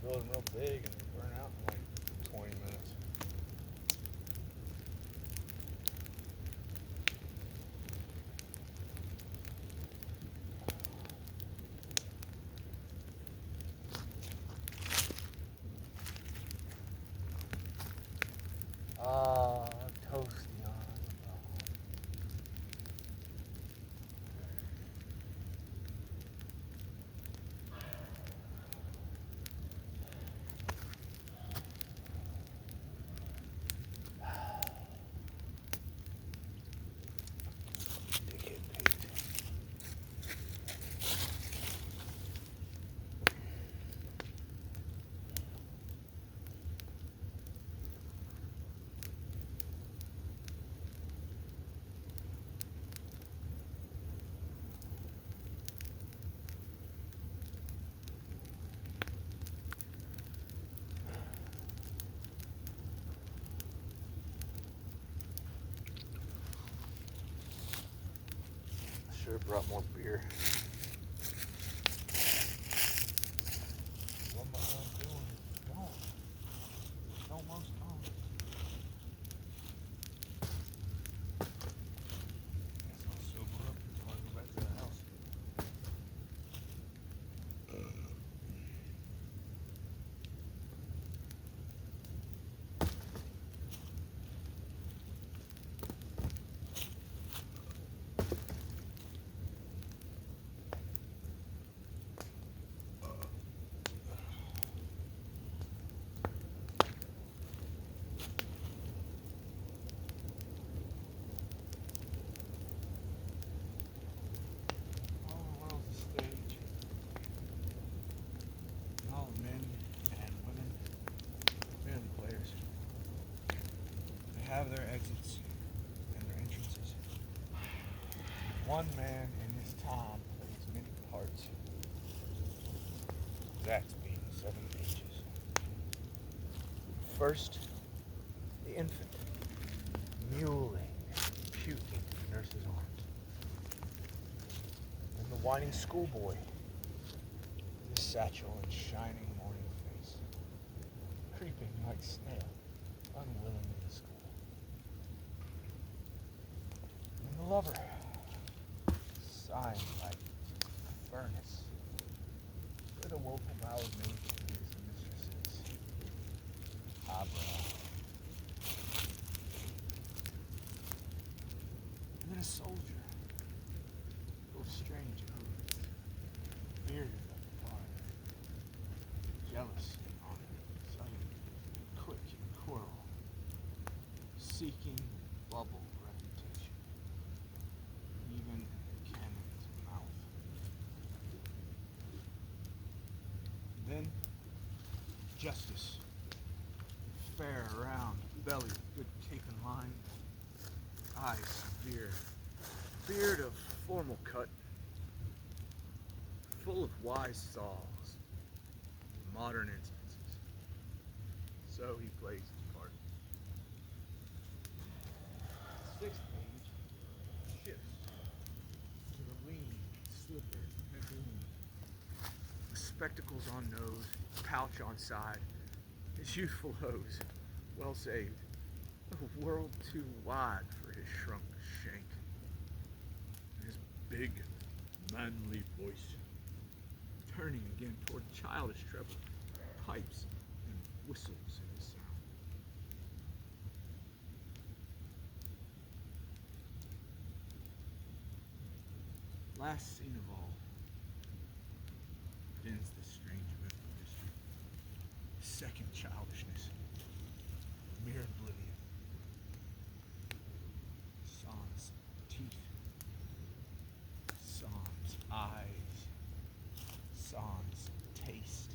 build them real big and they burn out in like 20 minutes. Ah, toasty on the bone. Dickhead Pete. Should have brought more beer. What am I doing? Don't. It's almost home. Guess I'll sober up until I go back to the house. All the world's a stage. And all the men and women, they're the players. They have their exits and their entrances. One man in his time plays many parts. That's being 7 ages. First, the infant, mewling and puking in the nurse's arms. Then the whining schoolboy, his satchel and shining morning face, creeping like snail, unwillingly to school. And the lover, sighing like a furnace, with a woeful vow of mate to his mistress's eyebrow. And then a soldier, full of strange oaths, bearded like fire, jealous and honored, sudden, quick and quarrel, seeking bubble reputation, even in the cannon's mouth. Then, justice, fair, round, belly, good cape and line, eyes severe, beard of formal cut, full of wise saws, modern instances. So he plays his part. Sixth page shifts to the lean, slippered dragoon. The spectacles on nose, pouch on side, his youthful hose, well saved, a world too wide for his shrunk shank. His big, manly voice, turning again toward childish treble, pipes and whistles in his sound. Last scene of all, begins the strange event of history. Second childishness, mere oblivion. Sans teeth, sans eyes, sans taste,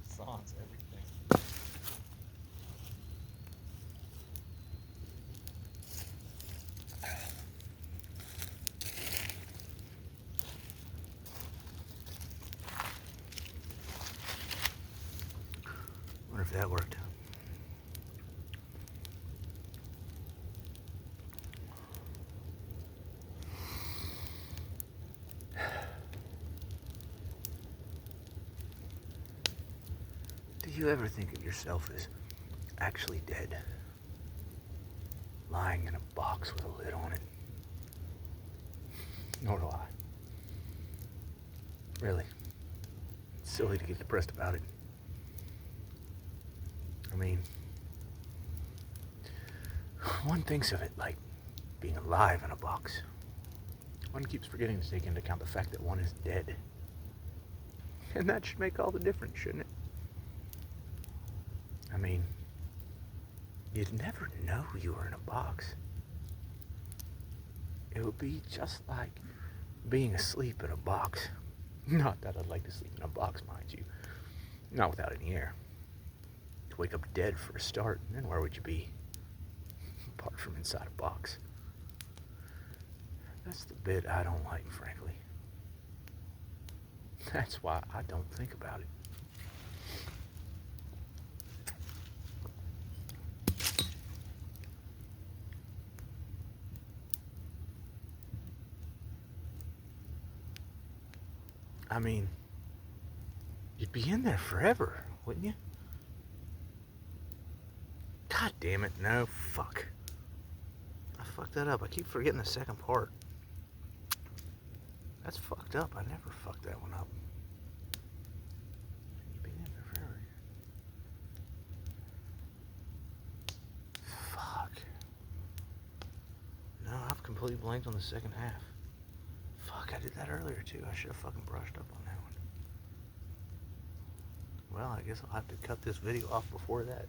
sans everything. Wonder if that worked. do you ever think of yourself as actually dead? Lying in a box with a lid on it? Nor do I. Really. It's silly to get depressed about it. I mean, one thinks of it like being alive in a box. One keeps forgetting to take into account the fact that one is dead. And that should make all the difference, shouldn't it? I mean, you'd never know you were in a box. It would be just like being asleep in a box. Not that I'd like to sleep in a box, mind you. Not without any air. To wake up dead for a start, and then where would you be? Apart from inside a box. That's the bit I don't like, frankly. That's why I don't think about it. I mean, you'd be in there forever, wouldn't you? God damn it, no, fuck. I fucked that up. I keep forgetting the second part. That's fucked up. I never fucked that one up. You'd be in there forever. Fuck. No, I've completely blanked on the second half. Fuck, I did that earlier too. I should have fucking brushed up on that one. Well, I guess I'll have to cut this video off before that.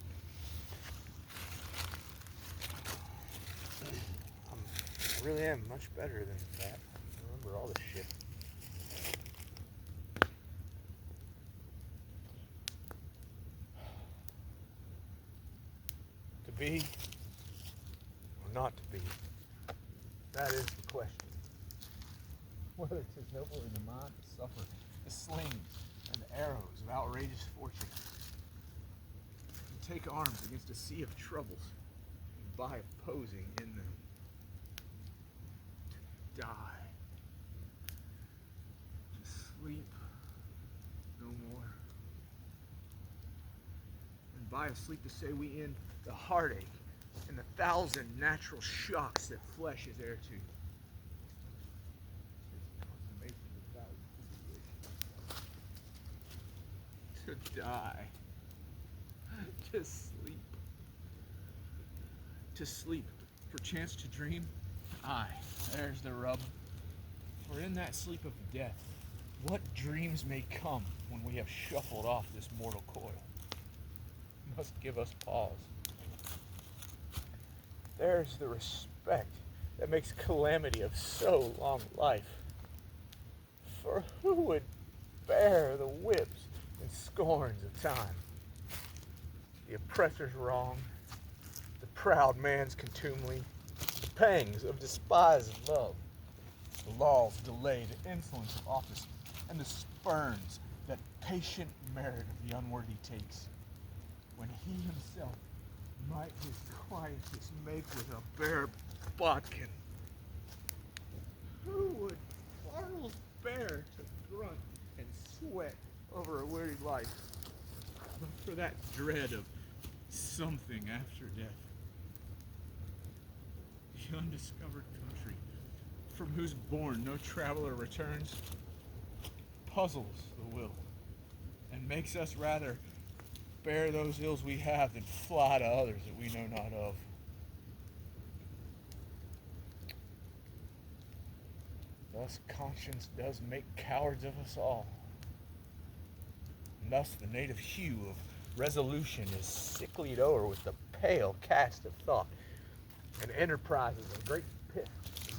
I really am much better than that. I remember all this shit. To be or not to be, that is the question. Whether it's as noble in the mind to suffer the slings and the arrows of outrageous fortune, and take arms against a sea of troubles by opposing in them, to die, to sleep no more, and by a sleep to say we end the heartache and the 1,000 natural shocks that flesh is heir to. To die, to sleep, for chance to dream. Aye, there's the rub. For in that sleep of death, what dreams may come when we have shuffled off this mortal coil, must give us pause. There's the respect that makes calamity of so long life. For who would bear the whips and scorns of time? The oppressor's wrong, the proud man's contumely, the pangs of despised love, the law's delay, the insolence of office, and the spurns that patient merit of the unworthy takes, when he himself might his quietus make with a bare bodkin. Who would quarrels bear to grunt and sweat over a weary life, but for that dread of something after death? The undiscovered country, from whose bourne no traveler returns, puzzles the will, and makes us rather bear those ills we have than fly to others that we know not of. Thus conscience does make cowards of us all. And thus the native hue of resolution is sicklied o'er with the pale cast of thought, and enterprises of great pith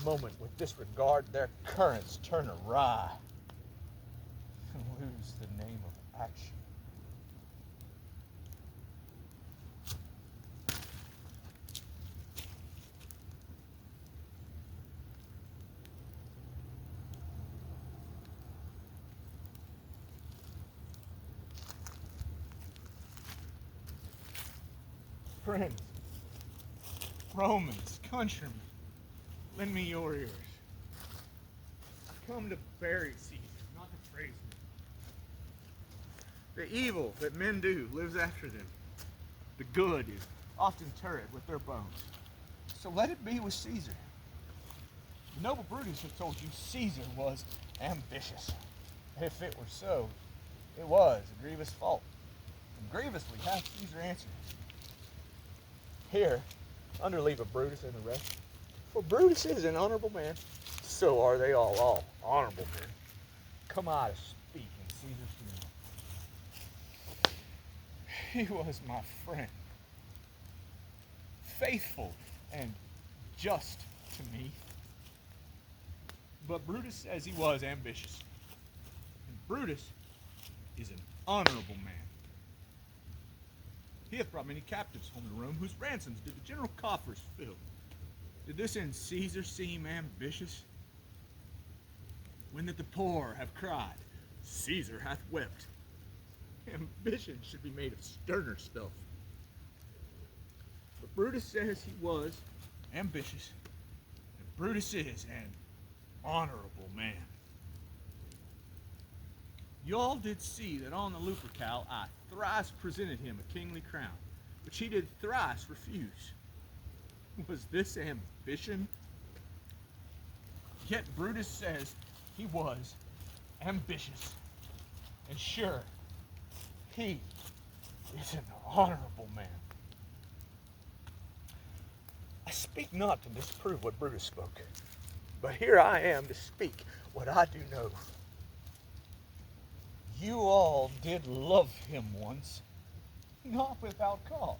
moment with disregard their currents turn awry and lose the name of action. Friends, Romans, countrymen, lend me your ears. I've come to bury Caesar, not to praise him. The evil that men do lives after them. The good is often turret with their bones. So let it be with Caesar. The noble Brutus had told you Caesar was ambitious. If it were so, it was a grievous fault. And grievously hath Caesar answered. Here, under leave of Brutus and the rest, for Brutus is an honorable man, so are they all honorable men. Come I to speak in Caesar's name. He was my friend, faithful and just to me. But Brutus says he was ambitious. And Brutus is an honorable man. He hath brought many captives home to Rome, whose ransoms did the general coffers fill. Did this in Caesar seem ambitious? When that the poor have cried, Caesar hath wept. Ambition should be made of sterner stuff. But Brutus says he was ambitious, and Brutus is an honorable man. Y'all did see that on the Lupercal I thrice presented him a kingly crown, which he did thrice refuse. Was this ambition? Yet Brutus says he was ambitious. And sure, he is an honorable man. I speak not to disprove what Brutus spoke, but here I am to speak what I do know. You all did love him once, not without cause.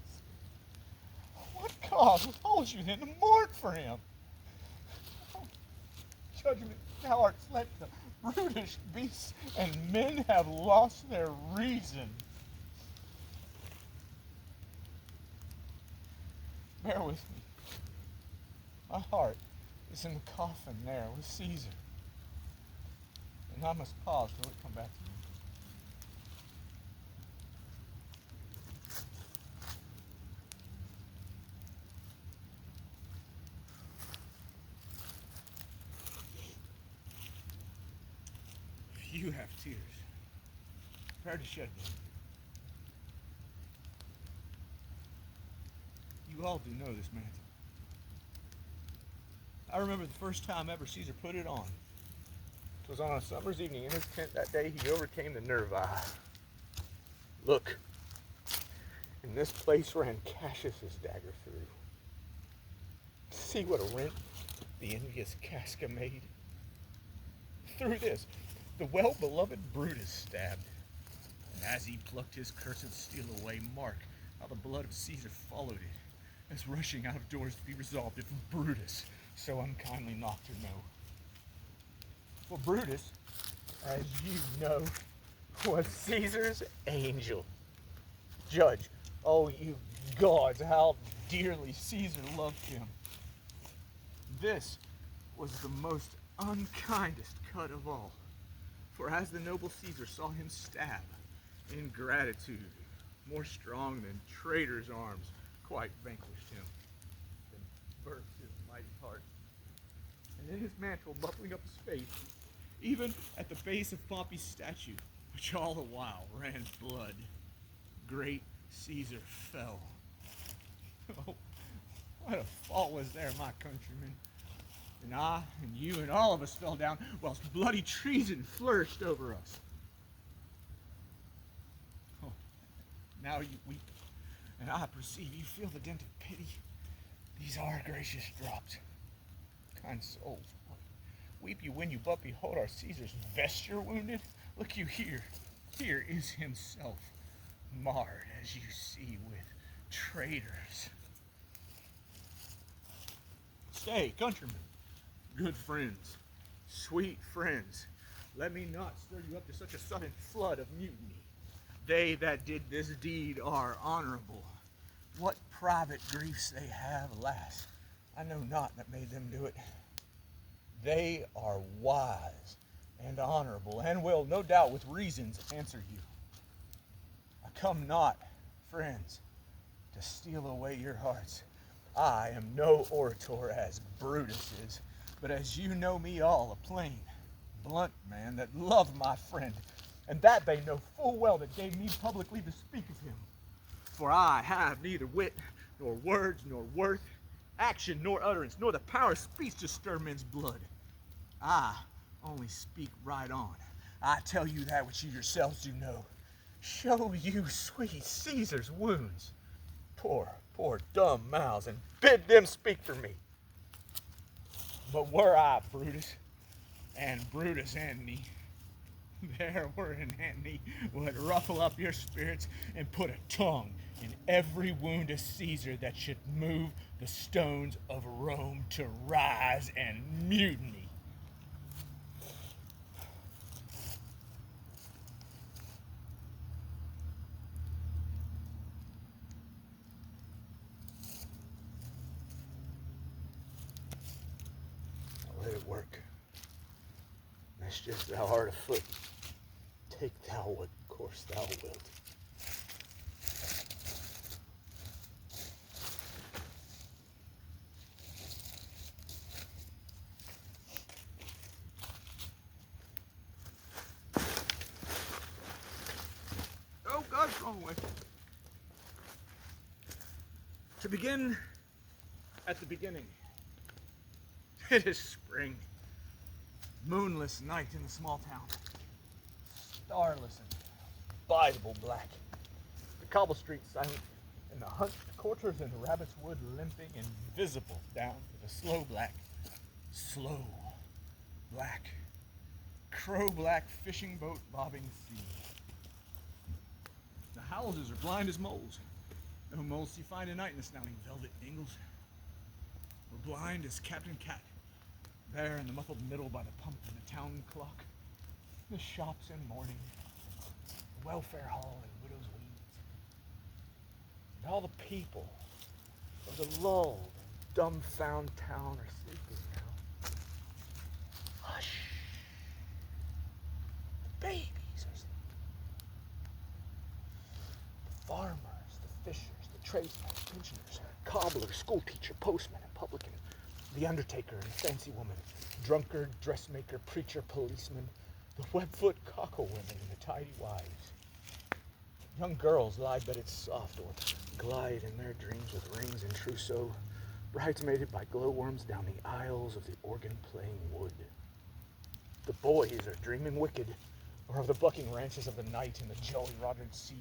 What cause holds you then to mourn for him? Judgment, thou art fled to brutish beasts, and men have lost their reason. Bear with me. My heart is in the coffin there with Caesar, and I must pause till it come back to me. You have tears. Prepare to shed them. You all do know this mantle. I remember the first time ever Caesar put it on. It was on a summer's evening in his tent that day he overcame the Nervi. Look, in this place ran Cassius's dagger through. See what a rent the envious Casca made. Through this, the well-beloved Brutus stabbed. And as he plucked his cursed steel away, mark how the blood of Caesar followed it, as rushing out of doors to be resolved if Brutus so unkindly knocked her no. For Brutus, as you know, was Caesar's angel. Judge, oh you gods, how dearly Caesar loved him. This was the most unkindest cut of all. For as the noble Caesar saw him stab, ingratitude, more strong than traitor's arms, quite vanquished him, then burst his mighty heart. And in his mantle, buckling up his face, even at the base of Pompey's statue, which all the while ran blood, great Caesar fell. Oh, what a fault was there, my countrymen. And I, and you, and all of us fell down, whilst bloody treason flourished over us. Oh, now you weep, and I perceive you feel the dint of pity. These are gracious drops. Kind souls, weep you when you but behold our Caesar's vesture wounded? Look you here. Here is himself, marred, as you see, with traitors. Stay, countrymen. Good friends, sweet friends, let me not stir you up to such a sudden flood of mutiny. They that did this deed are honorable. What private griefs they have, alas, I know not that made them do it. They are wise and honorable, and will, no doubt, with reasons answer you. I come not, friends, to steal away your hearts. I am no orator as Brutus is, but as you know me all, a plain, blunt man that loved my friend and that they know full well that gave me public leave to speak of him. For I have neither wit, nor words, nor worth, action, nor utterance, nor the power of speech to stir men's blood. I only speak right on. I tell you that which you yourselves do know. Show you sweet Caesar's wounds. Poor dumb mouths, and bid them speak for me. But were I Brutus, and Brutus Antony, there were an Antony would ruffle up your spirits and put a tongue in every wound of Caesar that should move the stones of Rome to rise and mutiny. Let it work. Mischief thou art afoot. Take thou what course thou wilt. Oh, God, wrong way. To begin at the beginning. It is spring. Moonless night in the small town. Starless and Bible black. The cobble streets silent, and the hunched courters in Rabbit's Wood limping invisible down to the slow black, crow-black fishing boat bobbing sea. The houses are blind as moles. No moles you find at night in the snouting velvet dingles. We're blind as Captain Cat, there in the muffled middle by the pump and the town clock, the shops in mourning, the welfare hall and widow's weeds. And all the people of the lulled, dumbfound town are sleeping now. Hush. The babies are sleeping. The farmers, the fishers, the tradesmen, pensioners, cobbler, schoolteacher, postman, and publican, the undertaker and fancy woman, drunkard, dressmaker, preacher, policeman, the webfoot cockle women, and the tidy wives. Young girls lie bedded soft or glide in their dreams with rings and trousseau, bridesmaided by glowworms down the aisles of the organ-playing wood. The boys are dreaming wicked, or of the bucking ranches of the night and the jolly Rogered sea.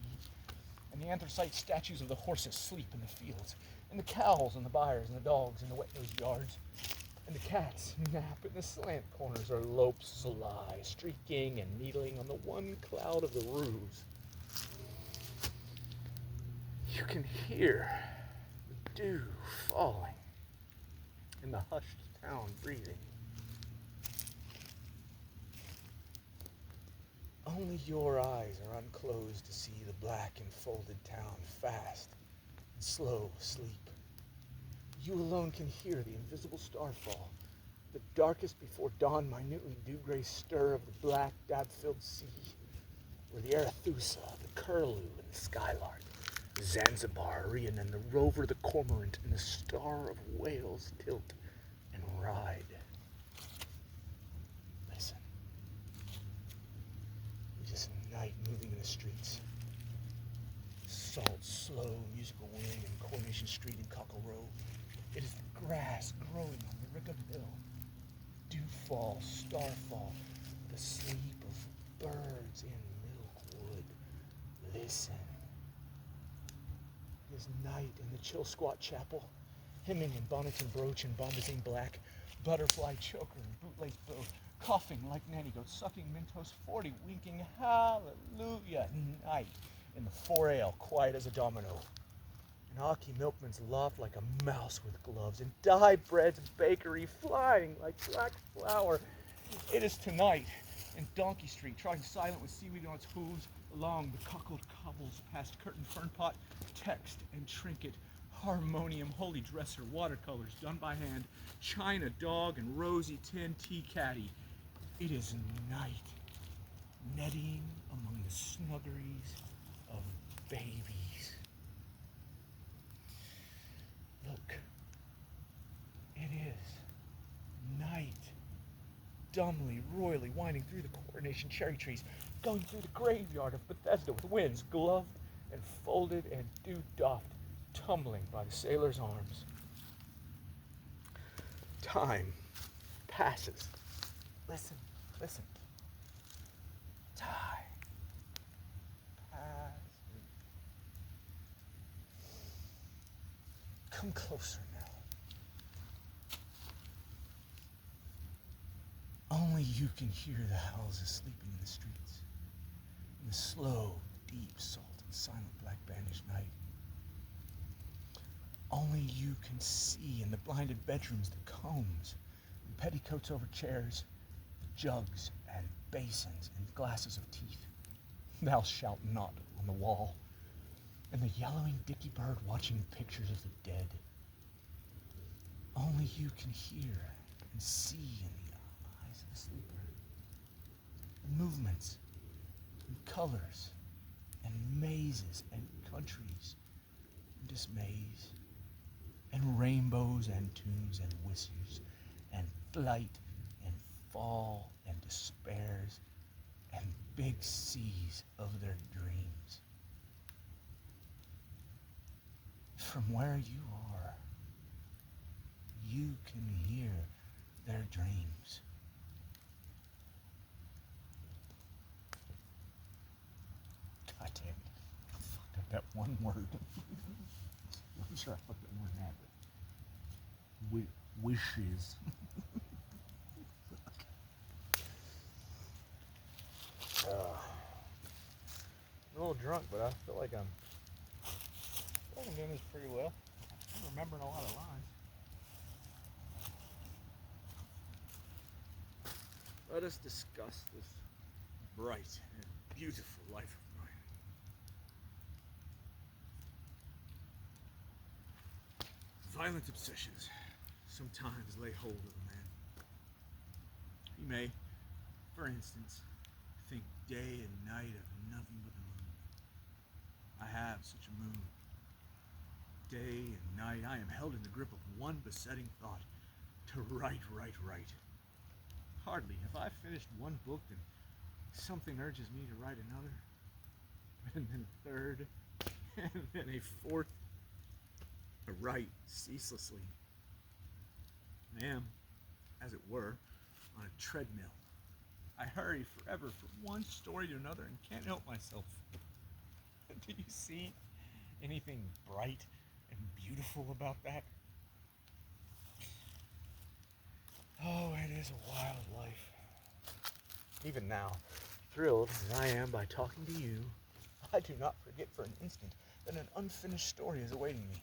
And the anthracite statues of the horses sleep in the fields, and the cows and the byres and the dogs in the wet-nosed yards. And the cats nap in the slant corners or lope sly, streaking and needling on the one cloud of the roofs. You can hear the dew falling in the hushed town breathing. Only your eyes are unclosed to see the black enfolded town fast and slow asleep. You alone can hear the invisible starfall, the darkest before dawn minutely dew-gray stir of the black dab-filled sea, where the Arethusa, the curlew, and the skylark, Zanzibar, Rhiannon, the rover, the cormorant, and the star of Wales tilt and ride. Listen. Just night moving in the streets. Salt, slow, musical wind in Coronation Street and Cockle Row. It is the grass growing on the Rickham Hill. Dewfall, starfall, the sleep of birds in Milkwood. Listen. It is night in the chill squat chapel, hymning in bonnet and brooch and bombazine black, butterfly choker and bootlace bow, coughing like nanny goat, sucking Mentos 40, winking hallelujah night in the 4Ale, quiet as a domino. And Aki Milkman's loft like a mouse with gloves, and Dye Bread's bakery flying like black flour. It is tonight in Donkey Street, trotting silent with seaweed on its hooves along the cockled cobbles past curtain fernpot, text and trinket, harmonium, holy dresser, watercolors done by hand, china dog, and rosy tin tea caddy. It is night, netting among the snuggeries of babies. Look, it is night. dumbly, royally winding through the coronation cherry trees, going through the graveyard of Bethesda with winds gloved and folded and dew-doffed, tumbling by the sailor's arms. Time passes. Listen, listen. Time passes. Come closer now. Only you can hear the howls of sleeping in the streets, in the slow, deep, salt, and silent black banished night. Only you can see in the blinded bedrooms the combs and petticoats over chairs, the jugs and basins and glasses of teeth. Thou shalt not on the wall, and the yellowing dicky bird watching pictures of the dead. Only you can hear and see in the eyes of the sleeper the movements and colors and mazes and countries and dismays and rainbows and tunes and whistles and flight and fall and despairs and big seas of their dreams. From where you are, you can hear their dreams. God damn it. I fucked up that one word. I'm sure I fucked up more than that. Wishes. I'm a little drunk, but I feel like I'm doing this pretty well. I'm remembering a lot of lines. Let us discuss this bright and beautiful life of mine. Violent obsessions sometimes lay hold of a man. He may, for instance, think day and night of nothing but the moon. I have such a moon. Day and night I am held in the grip of one besetting thought, to write. Hardly have I finished one book, then something urges me to write another, and then a third, and then a fourth. I write ceaselessly. I am, as it were, on a treadmill. I hurry forever from one story to another and can't help myself. Do you see anything bright and beautiful about that? Oh, it is a wild life. Even now, thrilled as I am by talking to you, I do not forget for an instant that an unfinished story is awaiting me.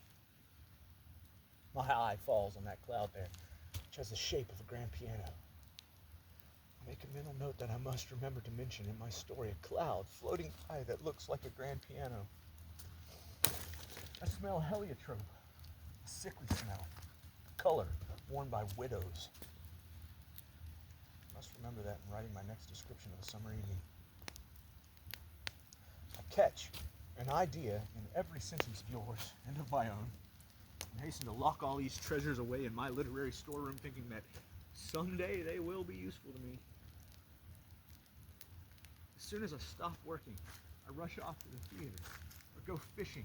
My eye falls on that cloud there, which has the shape of a grand piano. I make a mental note that I must remember to mention in my story a cloud floating by that looks like a grand piano. I smell heliotrope, a sickly smell, color worn by widows. I must remember that in writing my next description of a summer evening. I catch an idea in every sentence of yours and of my own, and hasten to lock all these treasures away in my literary storeroom, thinking that someday they will be useful to me. As soon as I stop working, I rush off to the theater or go fishing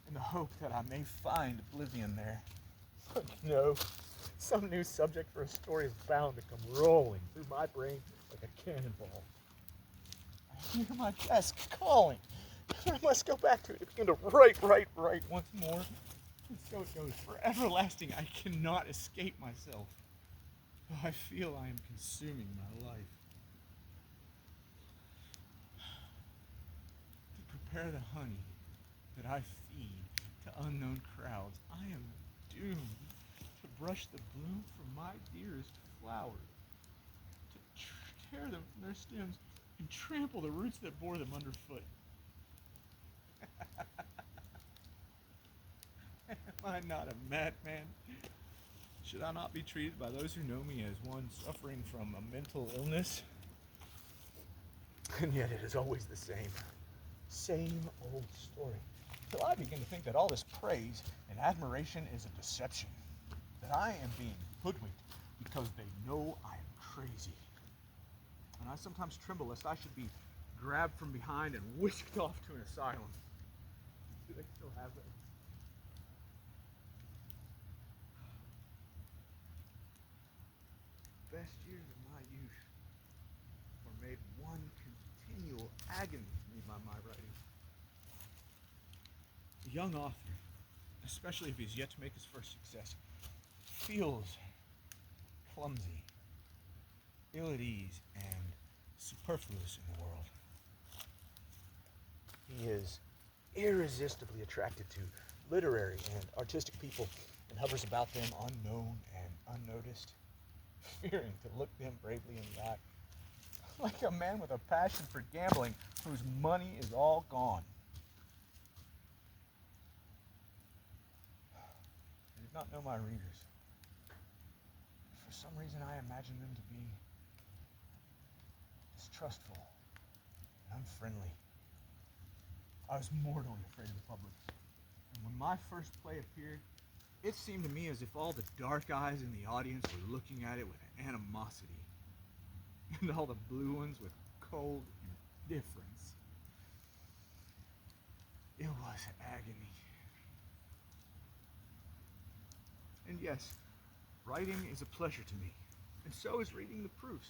in the hope that I may find oblivion there. But no, some new subject for a story is bound to come rolling through my brain like a cannonball. I hear my desk calling. I must go back to it to begin to write once more. And so it goes, for everlasting. I cannot escape myself. I feel I am consuming my life. To prepare the honey that I feed to unknown crowds, I am doomed to brush the bloom from my dearest flowers, to tear them from their stems and trample the roots that bore them underfoot. Am I not a madman? Should I not be treated by those who know me as one suffering from a mental illness? And yet it is always the same old story. Till I begin to think that all this praise and admiration is a deception, that I am being hoodwinked because they know I am crazy. And I sometimes tremble lest I should be grabbed from behind and whisked off to an asylum. Do they still have that? Best years of my youth were made one continual agony to me by my writing. The young author, especially if he's yet to make his first success, feels clumsy, ill at ease, and superfluous in the world. He is irresistibly attracted to literary and artistic people and hovers about them unknown and unnoticed, fearing to look them bravely in the eye, like a man with a passion for gambling whose money is all gone. I did not know my readers. For some reason, I imagined them to be distrustful and unfriendly. I was mortally afraid of the public. And when my first play appeared, it seemed to me as if all the dark eyes in the audience were looking at it with animosity, and all the blue ones with cold indifference. It was agony. And yes, writing is a pleasure to me, and so is reading the proofs.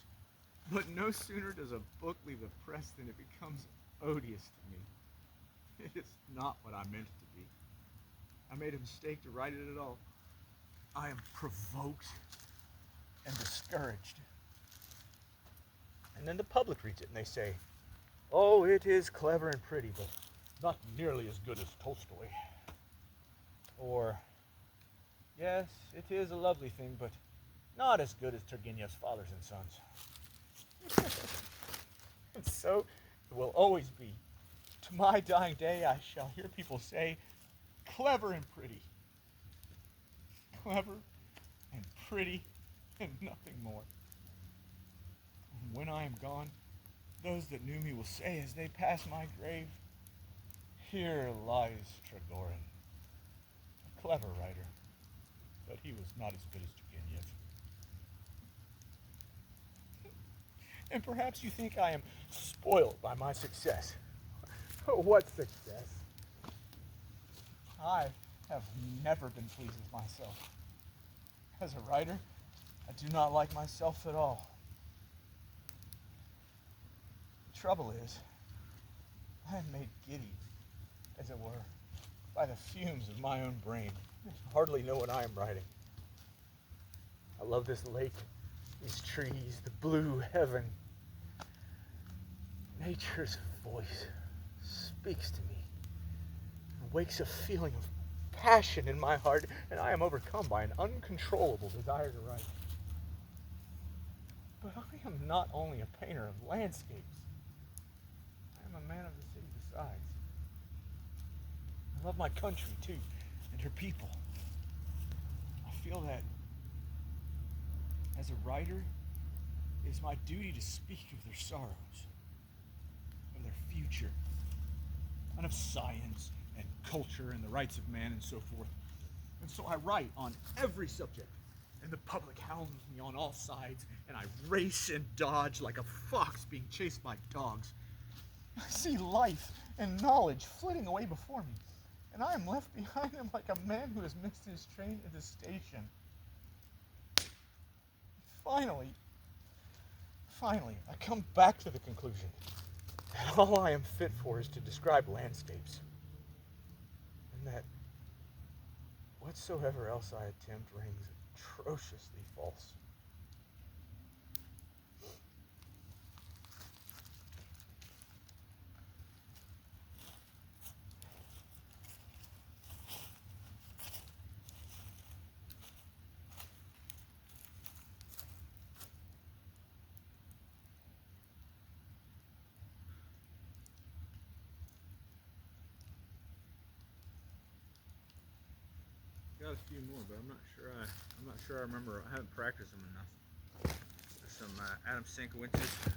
But no sooner does a book leave the press than it becomes odious to me. It is not what I meant it to be. I made a mistake to write it at all. I am provoked and discouraged. And then the public reads it and they say, "Oh, it is clever and pretty, but not nearly as good as Tolstoy." Or, "Yes, it is a lovely thing, but not as good as Turgenev's Fathers and Sons." And so it will always be. To my dying day, I shall hear people say, "Clever and pretty." Clever and pretty and nothing more. And when I am gone, those that knew me will say as they pass my grave, "Here lies Trigorin, a clever writer, but he was not as good as Turgenev." And perhaps you think I am spoiled by my success. What success? I have never been pleased with myself. As a writer, I do not like myself at all. The trouble is, I am made giddy, as it were, by the fumes of my own brain. I hardly know what I am writing. I love this lake, these trees, the blue heaven. Nature's voice speaks to me and wakes a feeling of passion in my heart, and I am overcome by an uncontrollable desire to write. But I am not only a painter of landscapes. I am a man of the city besides. I love my country, too, and her people. I feel that, as a writer, it is my duty to speak of their sorrows, of their future, and of science and culture and the rights of man and so forth. And so I write on every subject, and the public hounds me on all sides, and I race and dodge like a fox being chased by dogs. I see life and knowledge flitting away before me, and I am left behind them like a man who has missed his train at the station. Finally, I come back to the conclusion that all I am fit for is to describe landscapes, and that whatsoever else I attempt rings atrociously false. Got a few more, but I'm not sure I remember. I haven't practiced them enough. There's some Adam Sienkiewicz.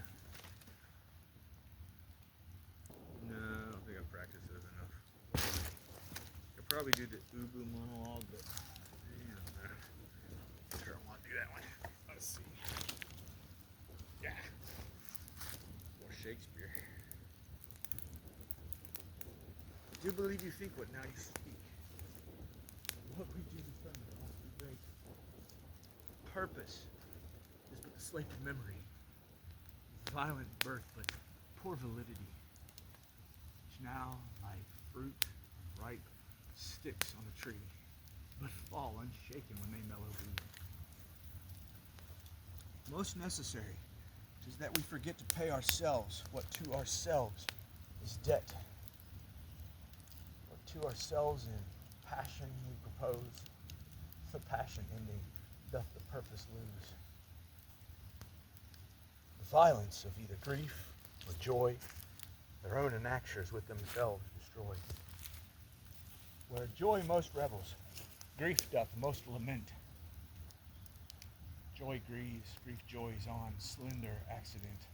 No, I don't think I practiced those enough. I could probably do the Ubu monologue, but I don't know. I'm sure I want to do that one. Let's see. Yeah. Do believe you think what now you speak. What we do determine must be great. Purpose is but the slate of memory. Violent birth, but poor validity. Which now, like fruit, ripe, sticks on a tree, but fall unshaken when they mellow be. Most necessary is that we forget to pay ourselves what to ourselves is debt. What to ourselves in passion we propose, the passion ending doth the purpose lose. The violence of either grief or joy, their own enactures with themselves destroy. Where joy most revels, grief doth most lament. Joy grieves, grief joys on, slender accident.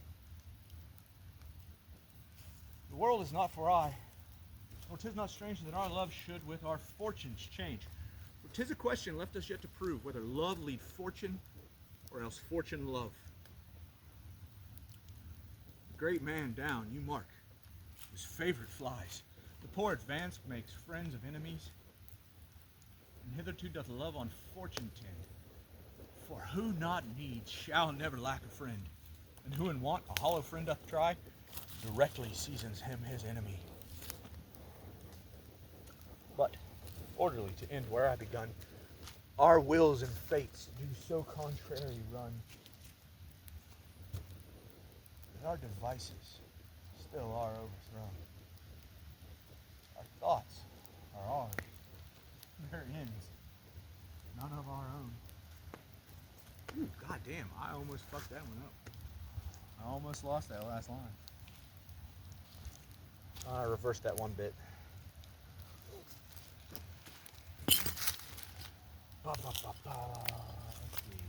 The world is not for aye, for 'tis not strange that our love should with our fortunes change. For 'tis a question left us yet to prove, whether love lead fortune, or else fortune love. The great man down, you mark, whose favorite flies. The poor advanced makes friends of enemies, and hitherto doth love on fortune tend. For who not needs shall never lack a friend, and who in want a hollow friend doth try, directly seasons him his enemy. But, orderly to end where I begun, our wills and fates do so contrary run, that our devices still are overthrown. Our thoughts are ours, their ends, none of our own. Ooh, goddamn, I almost fucked that one up. I almost lost that last line. I reversed that one bit. Let's see.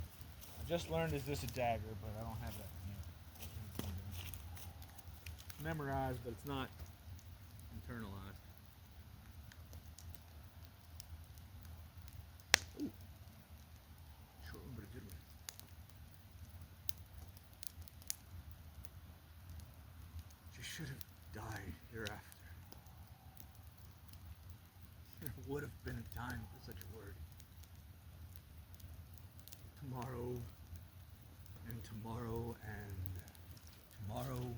I just learned is this a dagger, but I don't have that. It's memorized, but it's not internalized. Ooh. Short one, but a good one. You should have died hereafter. There would have been a time for such a word. Tomorrow, and tomorrow, and tomorrow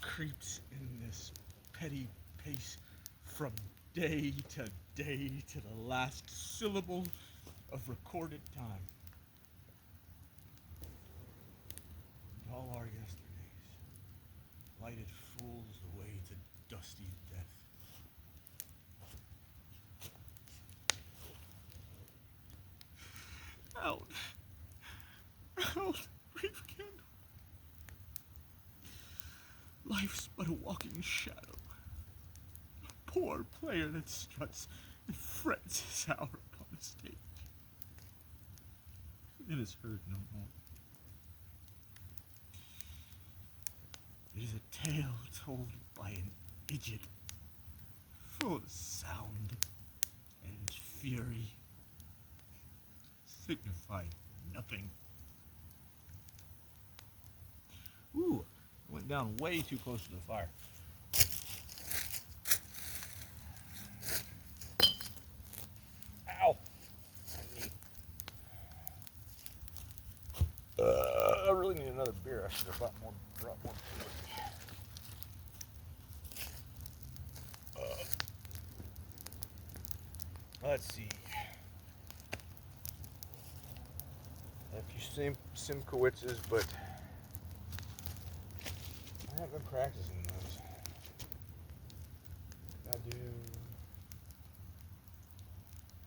creeps in this petty pace from day to the last syllable of recorded time. And all our yesterdays, lighted fools the way to dusty death. Out, brief candle. Life's but a walking shadow. A poor player that struts and frets his hour upon the stage. It is heard no more. It is a tale told by an idiot, full of sound and fury, signified nothing. Ooh, I went down way too close to the fire. Ow! I really need another beer. I should have brought more beer. Let's see. A few Simkowitzes, but I haven't been practicing those. I do.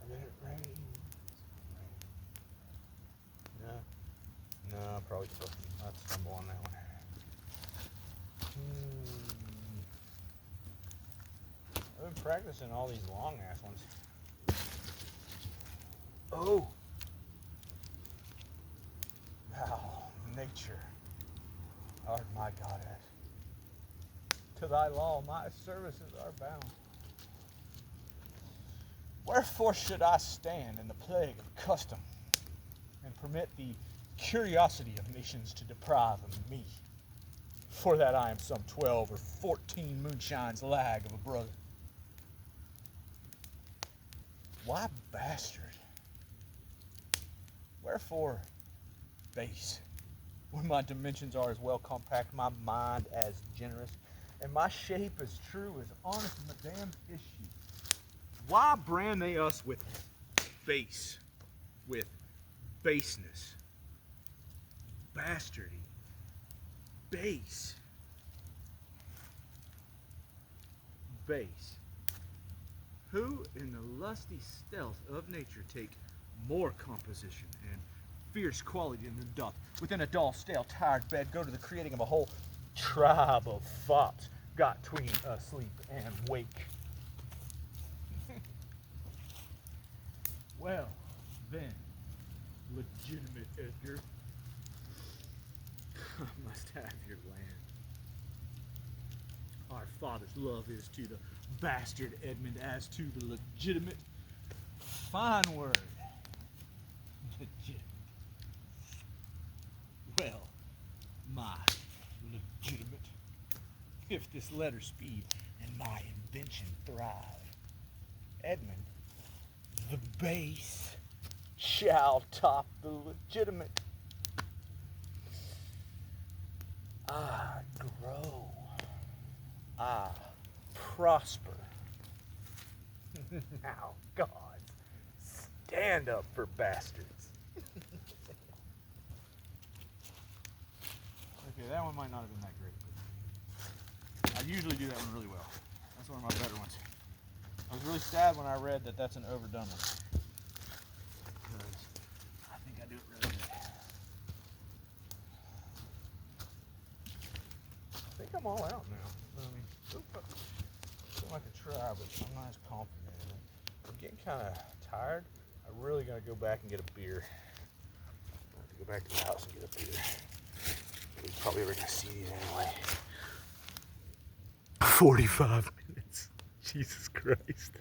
I bet it rains. No, probably supposed to not stumble on that one. I've been practicing all these long ass ones. Oh! Thou, nature, art my goddess. To thy law my services are bound. Wherefore should I stand in the plague of custom, and permit the curiosity of nations to deprive of me, For that I am some 12 or 14 moonshines lag of a brother. Why bastard? Wherefore base? When my dimensions are as well compact, my mind as generous, and my shape as true as honest Madame issue. Why brand they us with base, with baseness, bastardy, base, base? Who in the lusty stealth of nature take more composition and fierce quality than doth within a dull, stale, tired bed go to the creating of a whole tribe of fops got tween asleep and wake? Well, then, legitimate Edgar, I must have your land. Our father's love is to the bastard Edmund as to the legitimate. Fine word. Legitimate. Well, my legitimate. If this letter speed and my invention thrive, Edmund, the base, shall top the legitimate. I grow. I prosper. Now, gods, stand up for bastards. Okay, that one might not have been that great, but I usually do that one really well. That's one of my better ones. I was really sad when I read that that's an overdone one. Because I think I do it really good. I think I'm all out now. I mean, I feel like a try, but I'm not as confident in it. I'm getting kind of tired. I really got to go back and get a beer. I have to go back to the house and get a beer. We're probably ever going to see these anyway. 45 minutes. Jesus Christ.